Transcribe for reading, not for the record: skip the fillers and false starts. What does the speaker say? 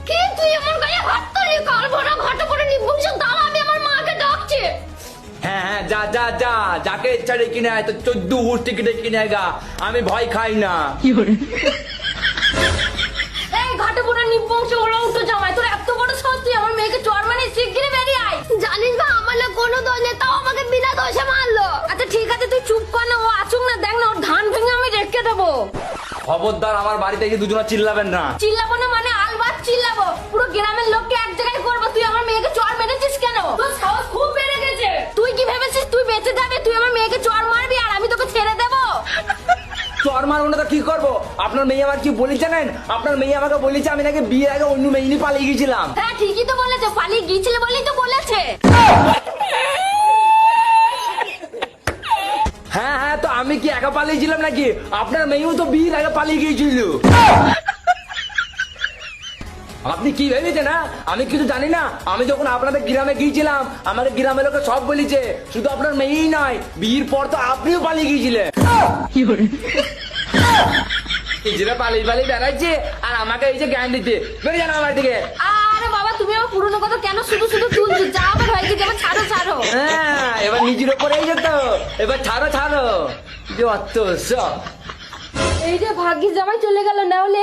কি তুই আমার গায়ে হাত তুলি? কাল ভরা ঘাটে করে নিবংশ দাঁড়া, আমি আমার মাকে ডাকছি। হ্যাঁ হ্যাঁ, যা যা যা, যাকে ইচ্ছা ডেকে নেয়, তো 14 গোষ্ঠীকে ডেকে নেয় গা, আমি ভয় খাই না। এই ঘাটে পড়ে নিবংশ ওরা উঠো জামাই, তোর এত বড় সাহস, তুই আমার মেয়েকে চর মানে শিগগিরই বেরিয়ে আয়। জানিস না আমার না কোনো দোষ নেই, তাও আমাকে বিনা দোষে মারলো। আচ্ছা ঠিক আছে তুই চুপ কর না, ও আসুক না, দেখ না ওর ধান ভেঙে আমি রেখে দেবো। খবরদার আমার বাড়িতে এসে দুজনা চিল্লাবেন না। চিল্লাবো না মানে আলবাত চিল্লাবো, পুরো গ্রামের লোককে এক জায়গায় করবো। তুই আমার মেয়েকে চর মেরেছিস কেন? তোর সাহস খুব বেড়ে গেছে। তুই কি ভেবেছিস তুই বেঁচে যাবে? তুই আমার মেয়েকে চর মারবি আর আমি তোকে ছেড়ে দেবো? চর মারবো না তো কি করবো? আপনার মেয়ে আমার কি বলি জানেন? আপনার মেয়ে আমাকে বলেছে আমি নাকি বিয়ের আগে অন্য মেয়ে নিয়ে পালিয়ে গেছিলাম। হ্যাঁ ঠিকই তো বলেছে, পালিয়ে গিয়েছিলে বলেই তো বলেছে। হ্যাঁ হ্যাঁ, তো আমি কি একা পালিয়েছিলাম নাকি? আপনার মেয়েও তো বিয়ের আগে পালিয়ে গিয়েছিল। আপনি কি ভেবেছেন? না আমি কিছু জানি না। আমি যখন আপনাদের গ্রামে গিয়েছিলাম আমাকে গ্রামের লোকে সব বলেছে, শুধু আপনার মেয়েই নয়, বিয়ের পর তো আপনিও পালিয়ে গিয়েছিলেন। নিজেরা পালিয়ে পালিয়ে বেড়াচ্ছে আর আমাকে এই যে জ্ঞান দিতে, বেরিয়ে যান আমার দিকে। আরে বাবা তুমি আমার পুরনো কথা কেন শুধু শুধু তুলছো? যা আমার হয়েছে যেমন, ছাড়ো ছাড়ো। হ্যাঁ, এবার নিজের ওপরে এই যেত, এবার ছাড়ো ছাড়ো, যত সব। এই যে ভাগ্যিস জামাই চলে গেল, না হলে